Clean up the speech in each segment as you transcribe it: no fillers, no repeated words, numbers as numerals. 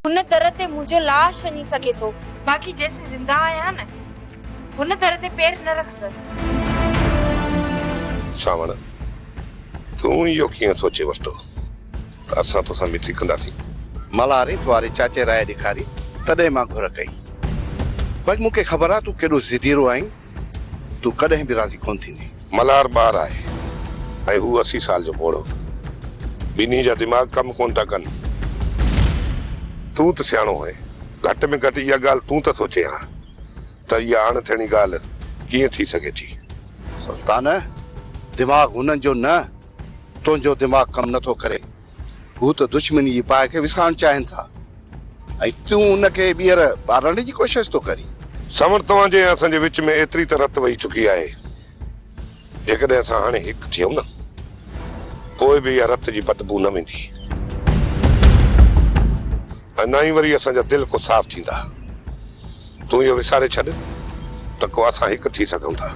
हुन दर ते मुझे लाश वञी सके थो, बाकी जैसे जिंदा आया न हुन दर ते पैर न रखदस। सावण तू यो कीअं सोचे वरतो त असां तोसां मिठी कंदासीं? मल्हारी तुआरे चाचे राय ॾेखारी तॾहिं मां घुर कई। बस मूंखे ख़बर आहे तूं केॾो ज़िदीरो आहीं, तूं कॾहिं बि राज़ी कोन थींदी। मल्हार ॿार आहे ऐं हू 80 साल जो ॿोड़ो, ॿिन्ही जा दिमाग़ कम कोन था कनि। तूं त सियाणो आहे, घटि में घटि इहा ॻाल्हि तूं त सोचे हा त इहा अणथियणी ॻाल्हि कीअं थी सघे थी। सुल्तान, दिमाग़ हुननि जो न, तुंहिंजो दिमाग़ कमु नथो करे। हू त दुश्मनी जी बाहि खे विसारणु चाहिनि था ऐं तूं उनखे ॿीहर ॿारण जी कोशिशि थो करी। सावण तव्हांजे ऐं असांजे विच में एतिरी त रत वही चुकी आहे, जेकॾहिं असां हाणे हिकु थियूं न पोइ बि इहा रत जी बदबू न वेंदी ऐं न ई वरी असांजा दिलि को साफ़ थींदा। तूं इहो विसारे छॾ त को असां हिकु थी सघूं था,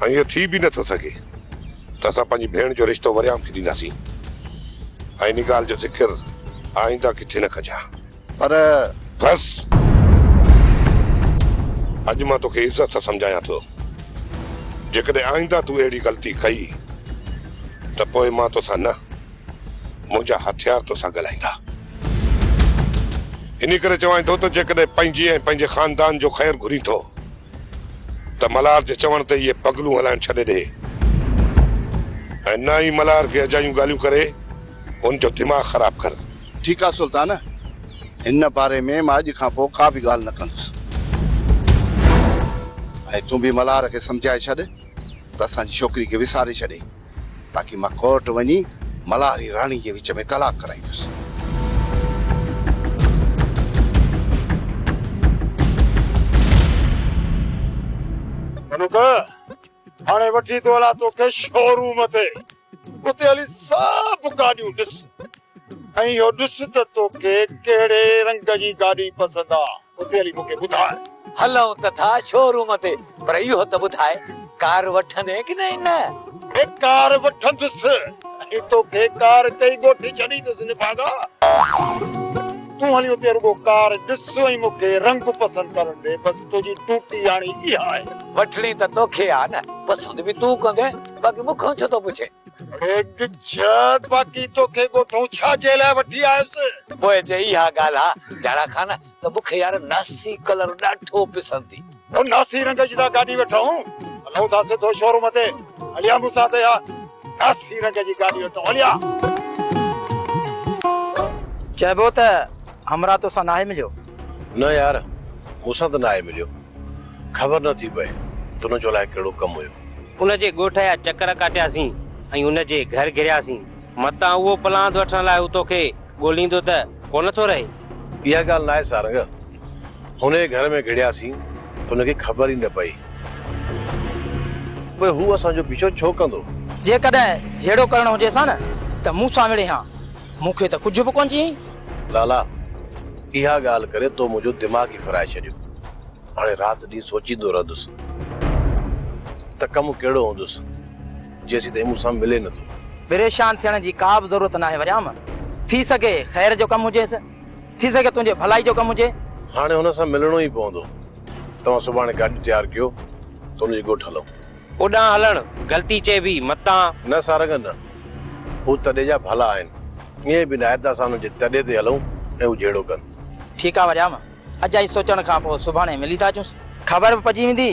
ऐं इहो थी बि नथो सघे त असां पंहिंजी भेण जो रिश्तो वरियाम खे ॾींदासीं ऐं इन ॻाल्हि जो ज़िक्र आईंदा किथे न कजां। पर बसि अॼु मां तोखे इज़त सां सम्झायां थो, जेकॾहिं आईंदा तूं अहिड़ी ग़लती कई त पोइ मां तोसां न, मुंहिंजा हथियार तोसां ॻाल्हाईंदा। इन करे चवां थो त जेकॾहिं पंहिंजी ऐं पंहिंजे ख़ानदान जो ख़ैरु घुरी थो त मल्हार जे चवण ते इहे पगलूं हलाइण छॾे ॾे ऐं न ई मल्हार खे अजायूं ॻाल्हियूं करे उनजो दिमाग़ ख़राब कर। ठीकु आहे सुल्तान, हिन बारे में मां अॼु खां पोइ का बि ॻाल्हि न कंदुसि ऐं तूं बि मल्हार खे सम्झाए छॾ त असांजी छोकिरी खे विसारे छॾे, ताकी मां कोर्ट वञी मल्हारी राणी जे विच में तलाक कराईंदुसि। हाणे वठी तो हला तोखे शोरूम ते, उते हली सभु गाॾियूं ॾिस ऐं इहो ॾिस त तोखे कहिड़े रंग जी गाॾी पसंदि आहे। उते हली मूंखे ॿुधाए। हलऊं त था शोरूम ते, पर इहो त ॿुधाए कार वठंदे की न? ए कार वठंदुसि ऐं तोखे कार ते ई ॻोठी छॾींदुसि निभागा। तूं हली उते रुगो कार ॾिस ऐं मूंखे रंग पसंदि करण ॾे। बसि तुंहिंजी टूटी हाणे इहा आहे। वठणी त तोखे आहे न, पसंदि बि तूं कंदे, बाक़ी मूंखां छो थो पुछे? बाक़ी तोखे ॻोठूं छा जे लाइ वठी आयुसि? पोइ जे इहा ॻाल्हि आहे जरा खान त मूंखे यार नासी कलर ॾाढो पसंदि थी। नासी रंग जी था गाॾी वठूं, हलूं था सिधो शोरूम ते। हलिया मूंसां ते नासी रंग जी गाॾी वठूं, हलिया। चइबो त हमरा तो सां नाहे मिलियो? न यार, मूंसां त नाहे मिलियो। ख़बर न थी पए तुंहिंजो लाइ कहिड़ो कमु हुयो। उनजे ॻोठ जा चकर काटियासीं ऐं उनजे घर घिरियासीं, मतां उहो प्लांट वठण लाइ तोखे ॻोल्हींदो त कोन थो रहे। इहा ॻाल्हि न आहे सारंग, हुन घर में घिड़ियासीं त हुनखे ख़बर ई न पई। पोइ हू असांजो पीछो छो कंदो? जेकॾहिं जहिड़ो करणो हुजे सा न त मूंसां विड़े हा, मूंखे त कुझु बि कोन चई। लाला, इहा ॻाल्हि करे तो मुंहिंजो दिमाग़ ई फिराए छॾियो। हाणे राति ॾींहुं सोचींदो रहंदुसि त कमु कहिड़ो हूंदुसि जेसीं ताईं मूंसां मिले नथो। परेशान थियण जी का बि ज़रूरत न आहे वरियाम। थी सघे ख़ैर जो कमु हुजेसि, थी सघे तुंहिंजे भलाई जो कमु हुजे। हाणे हुन सां मिलणो ई पवंदो। तव्हां सुभाणे गाॾी तयारु कयो त हुनजे ॻोठ हलूं। ओॾां हलण ग़लती चइबी, मतां न सारंग न, हू तॾे जा भला आहिनि। ईअं बि नायत असां हुनजे तॾे ते हलूं ऐं हू जहिड़ो कनि। ठीकु आहे वरियाम, अॼु ई सोचण खां पोइ सुभाणे मिली था अचूंसि, ख़बर बि पइजी वेंदी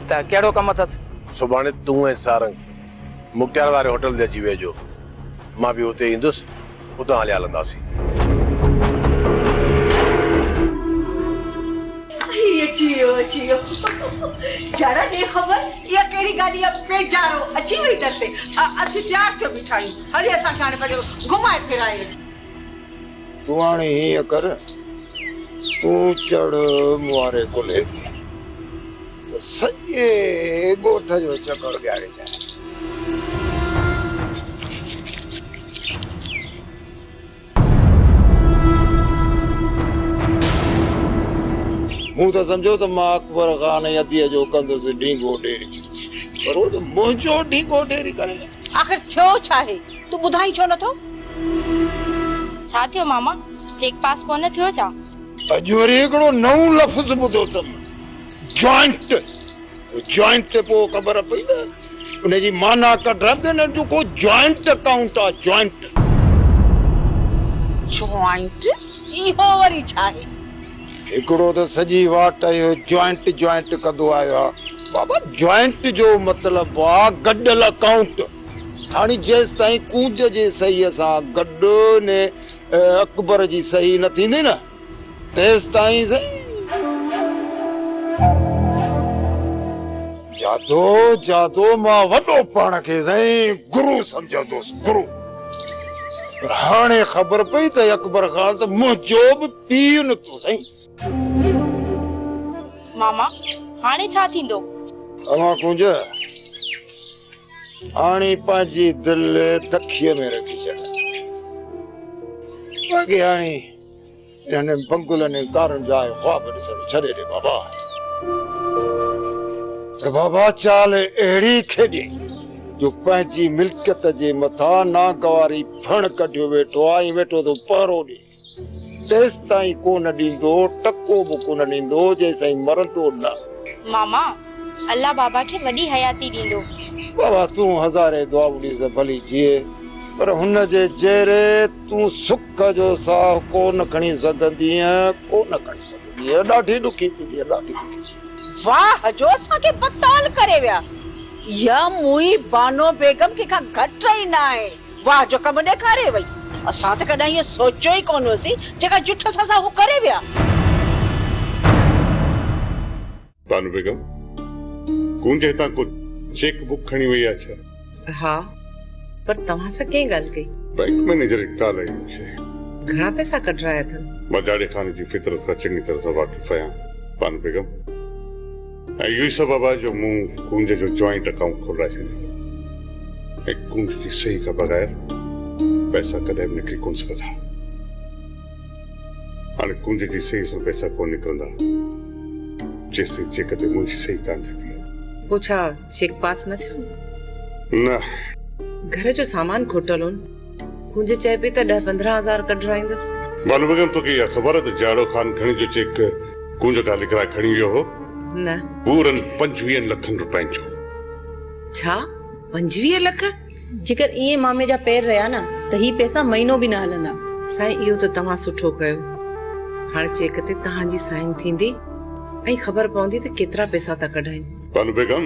त कहिड़ो कमु अथसि। सुभाणे तूं ऐं सारंग मुख्तियार वारे होटल ते अची वेझो, मां बि हुते ईंदुसि, उतां हलिया हलंदासीं। जरा ने खबर या केड़ी गाड़ी अब पे जारो अच्छी वई तते असि तैयार थियो बिठाई हरी असा खाने पर घुमाए फिराए। तू हाणे हीअं कर, तूं चढ़ मुआरे कोले सॼे ॻोठ जो चकर ॾियारे जाए। मूं त सम्झो त मां अकबर खान अदीअ जो कंदुसि ढींगो ढेरी, पर वो तो मुंहिंजो ढींगो ढेरी करे। आखिर थियो छा है तू ॿुधाई छो नथो? छा थियो मामा? चेक पास कोन थियो छा? अॼु वरी हिकिड़ो नओं लफ़्ज़ ॿुधो अथमि, जॉइंट। जॉइंट ते पोइ ख़बर पई त उनजी माना कढंदे न जेको जॉइंट अकाउंट आहे, जॉइंट। जॉइंट इहो वरी छा आहे? हिकिड़ो त सॼी वाट इहो जॉइंट जॉइंट कंदो आयो आहे। बाबा जॉइंट जो मतिलबु आहे गॾियल अकाउंट। हाणे जेसि ताईं कूंज जे सही सां गॾु ने अकबर जी सही न थींदी न, तेसि ताईं जादो जादो मां वॾो पाण खे साईं गुरु सम्झंदुसि, गुरु। पर हाणे ख़बर पई त अकबर खान त मुंहिंजो बि पीउ निकितो साईं। मामा हाणे छा थींदो? अमा कुंज हाणे पंहिंजी दिलि तखीअ में रखी छॾ। बाक़ी हाणे हिननि पंगुलनि ऐं कारनि जा ख्वाब ॾिसण छॾे ॾे बाबा। बाबा चाल अहिड़ी खेॾी जो पंहिंजी मिल्कियत जे मथां नागवारी फण कढियो वेठो आहे ऐं वेठो तो पहरो ॾे। तेसि ताईं कोन ॾींदो, टको बि कोन ॾींदो जेसिताईं मरंदो न। मामा अल्लाह बाबा खे वॾी हयाती ॾींदो। बाबा तूं हज़ारे दुआऊं ॾींदे भली जिए, पर हुन जे जहिड़े तूं सुख जो साह कोन खणी सघंदीअ, कोन खणी सघंदीअ। ॾाढी ॾुखी थींदी, ॾाढी ॾुखी। वाह जो असांखे पताल करे विया। या मुई बानो बेगम के खां घटि रही न आहे। वाह जो कम ॾेखारे वई। असां त कॾहिं इहो सोचियो ई कोन हुयोसीं जेका जुठ सां हू करे विया। बानो बेगम कूंज हितां को चेक बुक खणी वई आहे छा? हाँ, पर तव्हां सां कंहिं ॻाल्हि कई? बैंक मैनेजर कॉल आई मूंखे। घणा पैसा कढराया अथनि? मां जाड़े खाने जी फितरत खां चङी तरह सां वाक़िफ़ आहियां बानो बेगम। ऐं इहो ई सबबु आहे जो मूं कूंज जो जॉइंट अकाउंट खोलाए छॾियो। ऐं कूंज जी सही खां बग़ैर पैसा कॾहिं बि निकिरी कोन सघंदा। हाणे कूंज जी सही सां पैसा कोन निकिरंदा जेसि ताईं चेक ते मुंहिंजी सही कान थींदी। पोइ छा चेक पास न थियो? न, घर जो सामान खोटल हो। कुंज चए पई त 10-15 हज़ार कढराईंदसि। बानो बेगम तोखे इहा ख़बर आहे त जाड़ो खान खणी जो चेक कूंज खां लिखराए खणी वियो हो? न। पूरनि 25 लखनि रुपयनि जो। छा 25 लख? जेकर इहे मामे जा पैर रहिया न त ही पैसा महीनो बि न हलंदा। साईं इहो त तव्हां सुठो कयो। हाणे चेक ते तव्हांजी साइन थींदी ऐं ख़बर पवंदी त केतिरा पैसा था कढाइनि। बानो बेगम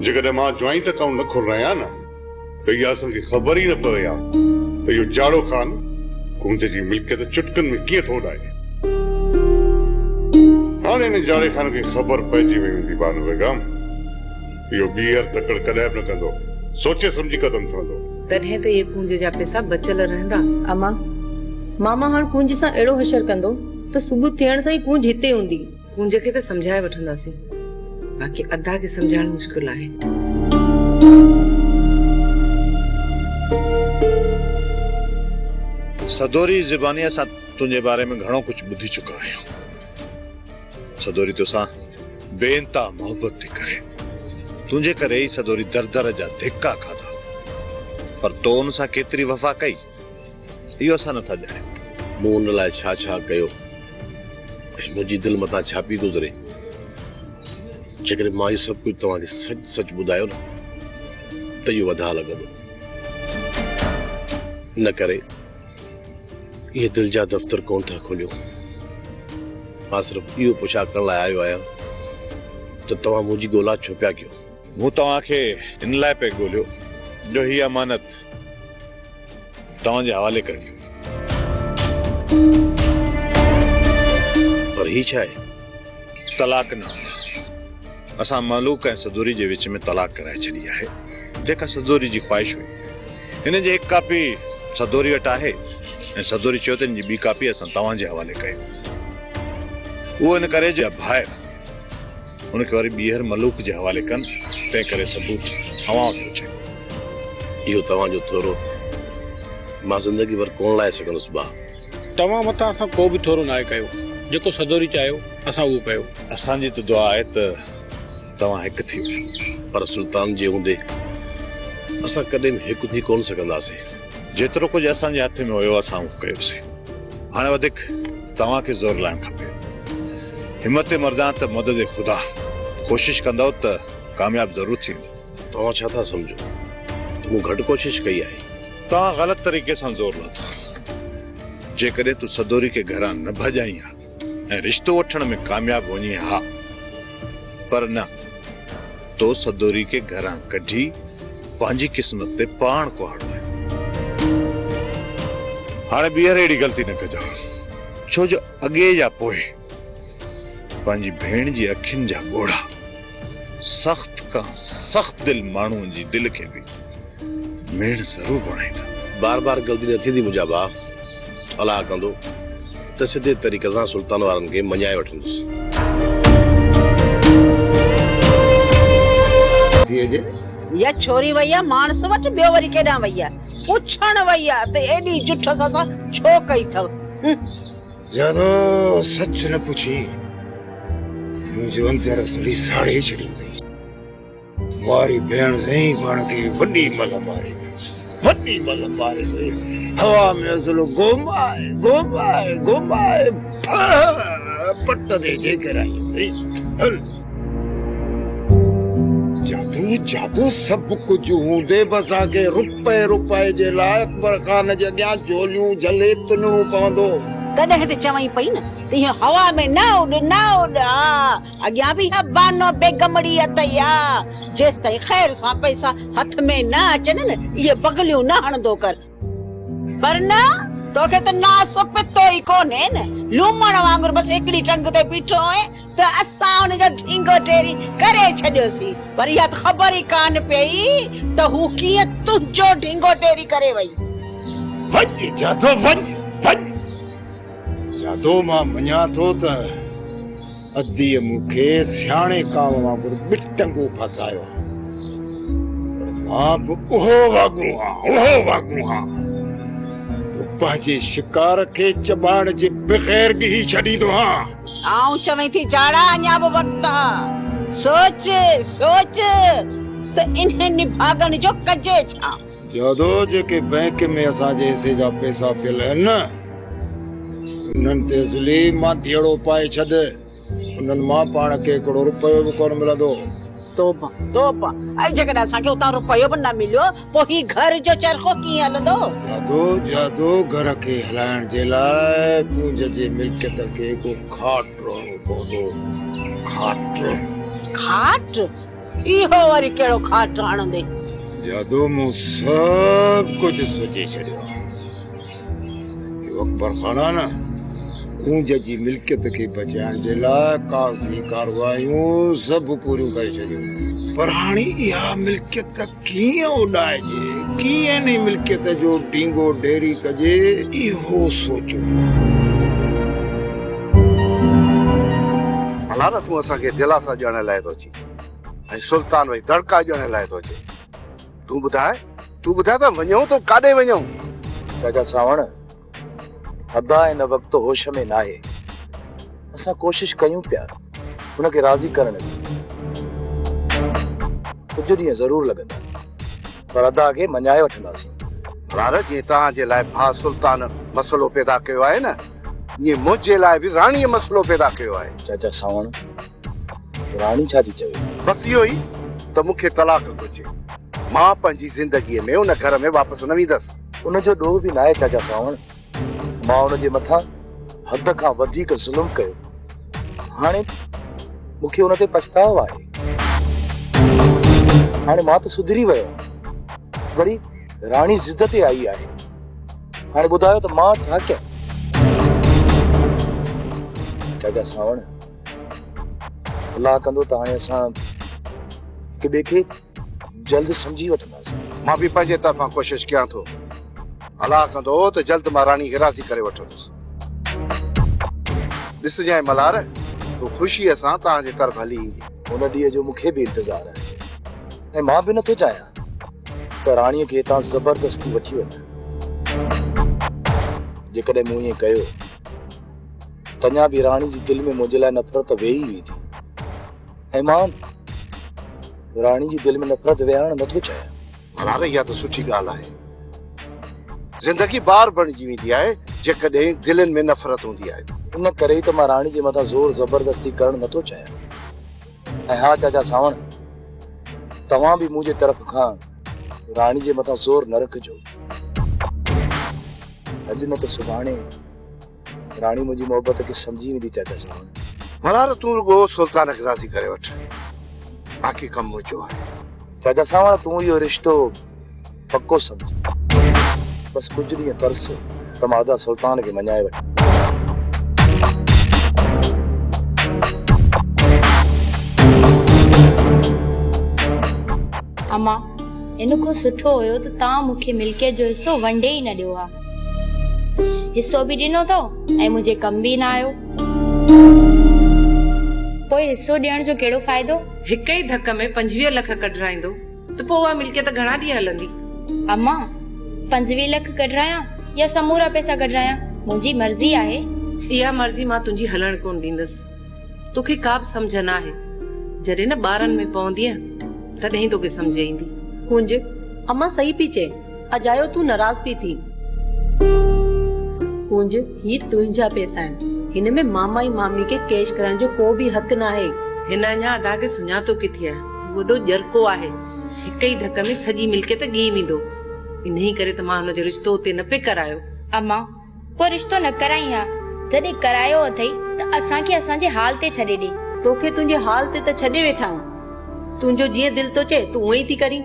जेकॾहिं मां जॉइंट अकाउंट न खोलायां न त इहा असांखे ख़बर ई न पवे आहे त इहो जाड़ो खान कूंज जी मिल्कियत चुटकनि में कीअं थो उॾाए। हाणे हिन जाड़े खान खे ख़बर पइजी वई हूंदी बानो बेगम। इहो ॿीहर तकड़ कॾहिं बि न कंदो, सोचे सम्झी कदम खणंदो। तॾहिं त इहे कूंज जा पैसा बचियल रहंदा। अमा मामा हाणे कूंज सां अहिड़ो हशर कंदो त सुबुह थियण सां ई कूंज हिते हूंदी। कूंज खे त सम्झाए वठंदासीं, बाक़ी अदा खे सम्झाइण मुश्किल आहे। सदोरी ज़बानी सां तुंहिंजे बारे में घणो कुछ ॿुधी चुका आहियूं। सदोरी तोसां बेइंतहा मोहब्बत थी करे, तुंहिंजे करे ई सदोरी दर दर जा धिक्का खाधा, पर तो उन सां केतिरी वफ़ा कई इहो असां नथा ॼाणियूं। मूं उन लाइ छा छा कयो ऐं मुंहिंजी दिलि मथां छा पई गुज़रे। जेकॾहिं मां इहो सभु कुझु तव्हांखे सच सच ॿुधायो न त इहो वधा लॻंदो। इन करे इहे दिलि जा दफ़्तर कोन था खोलियो। मां सिर्फ़ु इहो पुछा करण लाइ आयो आहियां त तव्हां मुंहिंजी ॻोल्हा छो पिया कयो। मूं तव्हांखे इन लाइ पे ॻोल्हियो जो हीअ अमानत तव्हांजे हवाले करणी हुई। पर ही छा आहे, तलाक न। असां मलूक ऐं सदोरी जे विच में तलाक कराए छॾी आहे, जेका सदोरी जी ख़्वाहिश हुई। हिन जी हिकु कापी सदोरी वटि आहे ऐं सदोरी चयो त हिन जी ॿी कापी असां तव्हांजे हवाले कयूं। उहो इन करे जो भाइर उनखे वरी ॿीहर मलूक जे हवाले कनि, तंहिं करे सबूत हवाऊं पियो चए। इहो तव्हांजो थोरो मां ज़िंदगी भर कोन लाहे सघंदुसि। भाउ तव्हां मथां असां को बि थोरो नाहे कयो, जेको सदोरी चाहियो असां उहो कयो। असांजी त दुआ आहे त तव्हां हिकु थी, पर सुल्तान जे हूंदे असां कॾहिं बि हिकु थी कोन सघंदासीं। जेतिरो कुझु असांजे हथ में हुयो असां उहो कयोसीं। हाणे वधीक तव्हांखे ज़ोर लाइण खपे। हिम्मत मर्दान त मदद ख़ुदा। कोशिश कंदव त कामयाब ज़रूर थींदो। तव्हां छा था सम्झो? मूं घटि कोशिश कई आहे। तव्हां ग़लति तरीक़े सां ज़ोर लाथो। जेकॾहिं तूं सदोरी खे घरां न भॼाई हा ऐं रिश्तो वठण में कामयाब वञी हा, पर न, तो सदोरी खे घरां कढी पंहिंजी क़िस्मत ते पाण कुहाड़ो आहे। हाणे ॿीहर अहिड़ी ग़लती न कजो, छो जो अॻे या पोइ पंहिंजी भेण जी अखियुनि जा ॻोढ़ा सख़्त खां सख़्त दिल माण्हुनि जी दिलि खे बि मेण ज़रूर बणाईंदा। बार बार ग़लती न थींदी मुंहिंजा भाउ। अलाह कंदो त सिधे तरीक़े सां सुल्तान वारनि खे मञाए वठंदुसि। या छोरी वई आहे मानस वटि, ॿियो वरी केॾां वई आहे पुछण वई आहे त एॾी जुठ सां छो कई अथव? ज्यादा सच न पुछी मुंहिंजो अंदर असली साड़े छॾी अथई। वारी भेण सही पाण खे वॾी मल मारे वई। हवा में असलो घुमाए घुमाए घुमाए पट ते जेकर आई अथई। हल जादू सब कुछ हूंदे बस आगे रुपए जे लाइ अकबर खान जे अॻियां झोलियूं झले पिनणो पवंदो। तॾहिं त चवई पई न त हीअ हवा में न उॾ अॻियां बि हा बानो बेगमड़ी अथई। जेसि ताईं ख़ैर सां पैसा हथ में न अचनि न, इहे बगलियूं न हणंदो कर। पर न, तोखे त नासो पितो ई कोन्हे न। लूमण वांगुरु बसि हिकिड़ी टंग ते बीठो आहे त असां हुनजो ढींगो ढेरी करे छॾियोसीं। पर इहा त ख़बर ई कान पई त हू कीअं तुंहिंजो ढींगो ढेरी करे वई। जादो मां मञा थो त अदीअ मूंखे सियाणे कांव वांगुरु बिटंगो फसायो। मां बि उहो वागुं आहियां पंहिंजे शिकार खे चबाण जे बग़ैर गी छॾींदो आहियां। आऊं चवई थी जाड़ा अञा बि वक़्तु आहे। सोच त इन्हनि निभागनि जो कजे छा? जादो जेके बैंक में असांजे हिसे जा पैसा पियल आहिनि न, उन्हनि ते असली मां धीअड़ो पाए छॾ। उन्हनि मां पाण खे हिकिड़ो रुपयो बि कोन मिलंदो। तोबा ऐं जेकॾहिं असांखे उतां रुपयो बि न मिलियो पोइ ही घर जो चरखो कीअं हलंदो? जादो घर खे हलाइण जे लाइ कुंज जे मिल्कियत खे को खाट रहणो पवंदो। खाट? इहो वरी कहिड़ो खाट हणंदे? जादो मूं सभु कुझु सोचे छॾियो। अकबर खान आहे न, कुंज जी मिल्कियत खे बचाइण जे लाइ काज़ी कारवायूं सभु पूरियूं करे छॾियूं। पर हाणे इहा मिल्कियत कीअं उॾाइजे, कीअं इन मिल्कियत जो ढींगो ढेरी कजे, इहो सोचणो। अलाह तूं असांखे दिलासा ॾियण लाइ थो अची ऐं सुल्तान वरी दड़का ॾियण लाइ थो अचे। तूं ॿुधाए त वञूं तो काॾे वञूं? चाचा सावण, अदा इन वक़्तु होश में न आहे। असां कोशिश कयूं पिया उनखे राज़ी करण जी। कुझु ॾींहं ज़रूर लॻंदा, पर अदा खे मञाए वठंदासीं। जीअं तव्हांजे लाइ भाउ सुल्तान मसइलो पैदा कयो आहे न, ईअं मुंहिंजे लाइ बि राणीअ मसइलो पैदा कयो आहे। चाचा सावण, राणी छा थी चवे? बसि इहो ई त मूंखे तलाक घुर्जे। मां पंहिंजी ज़िंदगीअ में उन घर में वापसि न वेंदसि। उनजो ॾोह बि न आहे चाचा सावण। मां उनजे मथां हद खां वधीक ज़ुल्म कयो। हाणे मूंखे उन ते पछतावो आहे। हाणे मां त सुधरी वियो, वरी राणी ज़िद ते आई आहे। हाणे ॿुधायो त मां छा कयां? चाचा सावण, अलाह कंदो त हाणे असां हिक ॿिए खे जल्द सम्झी वठंदासीं। मां बि पंहिंजे तरफ़ां कोशिश कयां थो। अलाह कंदो त जल्द मां राणी खे राज़ी करे वठंदुसि। ॾिसजांइ मल्हार, तूं ख़ुशीअ सां तव्हांजे तरफ़ हली ईंदी। उन ॾींहं जो मूंखे बि इंतज़ारु आहे ऐं मां बि नथो चाहियां त राणीअ खे हितां ज़बरदस्ती वठी वञे। जेकॾहिं मूं ईअं कयो त अञा बि राणी जी दिलि में मुंहिंजे लाइ नफ़रत वेही हुई थी, ऐं मां राणी जी दिलि में नफ़रत वेहारण नथो चाहियां। मल्हार, इहा त सुठी ॻाल्हि आहे। ज़िंदगी बार बणिजी वेंदी आहे जेकॾहिं दिलनि में नफ़रत हूंदी आहे। इन करे ई त मां राणी जे मथां ज़ोर ज़बरदस्ती करणु नथो चाहियां। ऐं हा चाचा सावण, तव्हां बि मुंहिंजे तरफ़ खां राणी जे मथां ज़ोर न रखिजो। अॼु न त सुभाणे राणी मुंहिंजी मोहबत खे सम्झी वेंदी चाचा सावण। मल्हार तूं रुगो सुल्तान खे राज़ी करे वठ, बाक़ी कमु मुंहिंजो आहे। चाचा सावण तूं इहो रिश्तो पक्को सम्झ, बस कुझु ॾींहं तरस त मां अदा सुल्तान खे मञाए वठ। अम्मा इन को सुठो हुयो त तव्हां मूंखे मिल्कियत जो हिसो वंडे ई न ॾियो आहे। हिसो बि ॾिनो अथव ऐं मुंहिंजे कम बि न आयो। पोइ हिसो ॾियण जो कहिड़ो फ़ाइदो? हिक ई धक में 25 लख कढराईंदो त पोइ उहा मिल्कियत घणा ॾींहं हलंदी? अम्मा 25 लख कढरायां या समूरा पैसा कढरायां, मुंहिंजी मर्ज़ी आहे। इहा मर्ज़ी मां तुंहिंजी हलण कोन ॾींदसि। तोखे का बि सम्झ न आहे। जॾहिं न ॿारनि में पवंदीअ तॾहिं तोखे सम्झ ईंदी। कुंज अम्मा सही पई चए, अजायो तूं नाराज़ पई थी। कुंज ही तुंहिंजा पैसा आहिनि, हिन में मामा ऐं मामी खे कैश कराइण जो को बि हक़ न आहे। हिन अञा अदा खे सुञातो किथे आहे, वॾो जरको आहे। हिक ई धक में सॼी मिल्कियत ॻी वेंदो। इन्ही करे त मां हुनजो रिश्तो उते न पे करायो। अम्मा पोइ रिश्तो न कराई हा, जॾहिं करायो अथई त असांखे असांजे हाल ते छॾे ॾे। तोखे तुंहिंजे हाल ते त छॾे वेठा आहियूं, तुंहिंजो जीअं दिल तो चए तू उअं ई थी करी।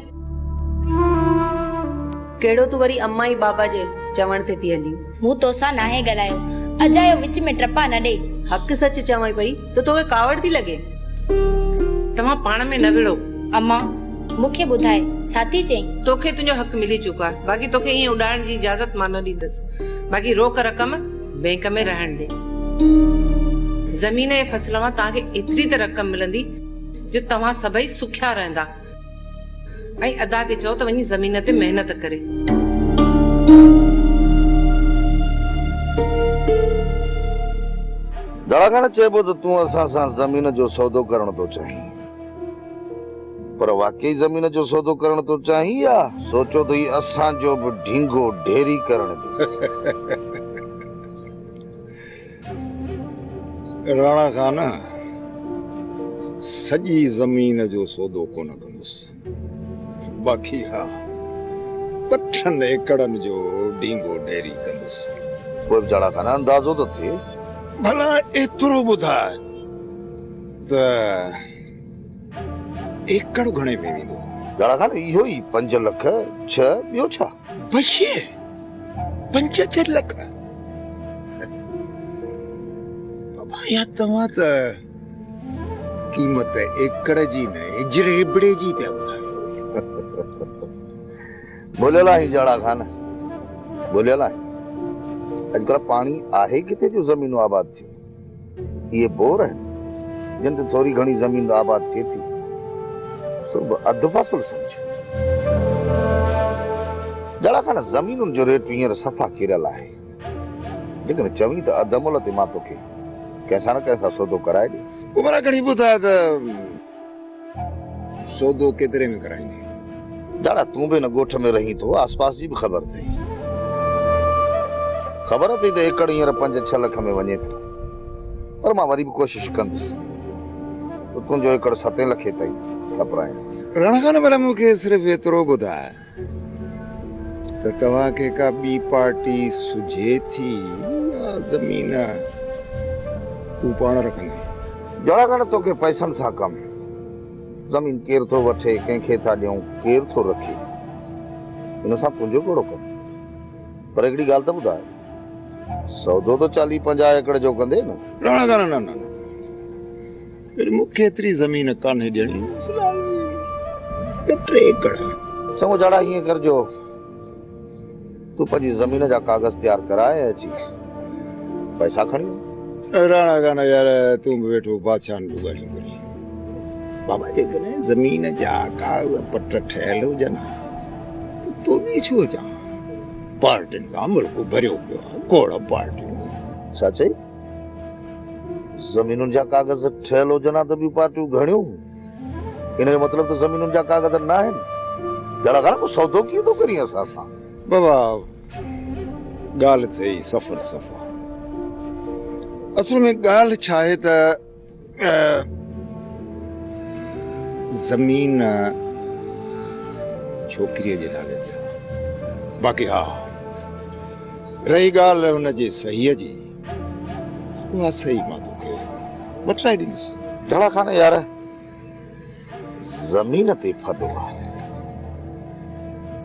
केड़ो तू वरी अम्मा ई बाबा जे चवण ते थी हली। मूं तोसां नाहे ॻाल्हायो, अजायो विच में टपा न ॾे। हक़ सच चवां पई त तोखे कावड़ थी लॻे। तव्हां पाण में न विड़ो। अम्मा मूंखे ॿुधाए छा थी चई? तोखे तुंहिंजो हक़ मिली चुको आहे, बाक़ी तोखे ईअं उॾाइण जी इजाज़त मां न ॾींदसि। बाक़ी रोक रक़म बैंक में रहण ॾे। ज़मीन ऐं फसल मां तव्हांखे एतिरी त रक़म मिलंदी जो तव्हां सभई सुखिया रहंदा। ऐं अदा खे चओ त वञी ज़मीन ते महिनत करे। दड़ा खान चइबो त तूं असां सां ज़मीन जो सौदो करण थो चाहीं, पर वाकई ज़मीन जो सौदो करण थो चाहीं या सोचो त असांजो बि ढींगो ढेरी करण जो? राणा खान सॼी ज़मीन जो सौदो कोन कंदुसि, बाक़ी हा 5 एकड़नि जो ढींगो ढेरी कंदुसि। पोइ जड़ा खान अंदाज़ो तो थे। भला एतिरो ॿुधाए त एकड़ घणे में वेंदो? जड़ा खान इहो ई 5 लख 6 ॿियो छा? बस 5-6 लख। बाबा या तव्हां त कीमत एकड़ जी न इजरेबड़े जी पिया ॿुधायो। बोलियल आहे जड़ा खान, बोलियल आहे। अॼुकल्ह पाणी आहे किथे जो ज़मीनूं आबाद थियूं? इहे बोर आहिनि जिन ते थोरी घणी ज़मीन आबाद थिए थी। सब अधु फासुल समझ। जड़ा खान ज़मीनुनि जो रेट हींअर सफ़ा किरियल आहे, लेकिन चवीं त अधु मुल्ह ते मां तोखे कंहिंसां न कंहिंसां सौदो कराए ॾे। पोइ भला घणी ॿुधाए त सौदो केतिरे में कराईंदी? जड़ा तूं बि न ॻोठ में रहीं थो, आसपास जी बि ख़बर अथई। ख़बर अथई त एकड़ हींअर 5-6 लख में वञे थो, पर मां वरी बि कोशिशि कंदुसि त तुंहिंजो एकड़ 7 लखे ताईं खपरायां। राणा खान भला मूंखे सिर्फ़ु एतिरो ॿुधाए त तव्हांखे का ॿी पार्टी सुझे थी या ज़मीन तूं पाण रखंदे? जड़ा खान तोखे पैसनि सां कमु, ज़मीन केरु थो वठे, कंहिंखे था ॾियूं, केरु थो रखे, हिन सां तुंहिंजो कहिड़ो कमु? पर हिकिड़ी ॻाल्हि त ॿुधाए, सौदो त 40-50 एकड़ जो कंदे न? राणा खान न न मूंखे एतिरी ज़मीन कान्हे ॾियणी, फ़िलहाल 3 एकड़। चङो जड़ा हीअं करजो, तूं पंहिंजी ज़मीन जा कागज़ तयारु कराए अची पैसा खणी। राणा खान यार तूं बि वेठो बादशाह जूं ॻाल्हियूं करी। बाबा जेकॾहिं ज़मीन जा कागज़ पट ठहियल हुजनि तो बि छो अचां? पार्टियुनि सां मुल्क भरियो पियो आहे, खोड़ पार्टियूं। छा चई? ज़मीनुनि जा कागज़ ठहियल हुजनि त ॿियूं पार्टियूं घणियूं? इन जो मतिलबु त ज़मीनुनि जा कागज़ न आहिनि। जड़ा खान को सौदो कीअं थो करीं असां सां? बाबा ॻाल्हि थिए सफ़र सफ़ा असल में ॻाल्हि छा आहे त ज़मीन छोकिरीअ जे नाले ते आहे। बाक़ी हा रही ॻाल्हि हुनजे सहीअ जी, उहा सही मां तोखे वठाए ॾींदुसि। जड़ा खान यार ज़मीन ते फॾो आहे,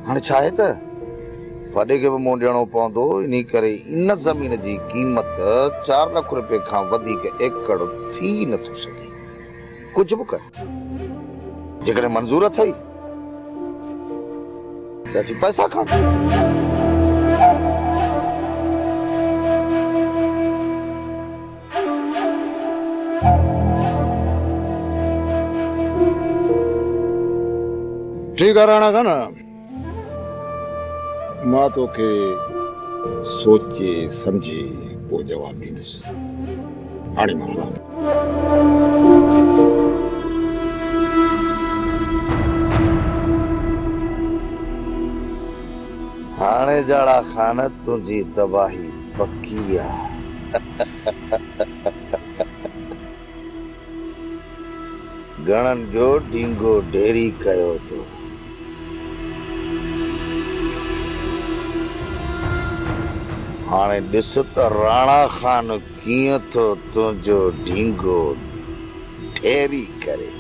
हाणे छा आहे त फॾे खे बि मुंहुं ॾियणो पवंदो, इन करे इन ज़मीन जी क़ीमत 4 लख रुपए खां वधीक एकड़ थी नथो सघे। कुझु बि कर, जेकॾहिं मंज़ूर अथई त अची पैसा खण। ठीक आहे राणा खान, मां तोखे सोचे सम्झे पोइ जवाब ॾींदुसि। हाणे मां हलां। हाणे जड़ा खान तुंहिंजी तबाही पक्की आहे। गणन जो ढींगो ढेरी कयो तो। हाणे ॾिस त राणा खान कीअं थो तुंहिंजो ढींगो ढेरी करे।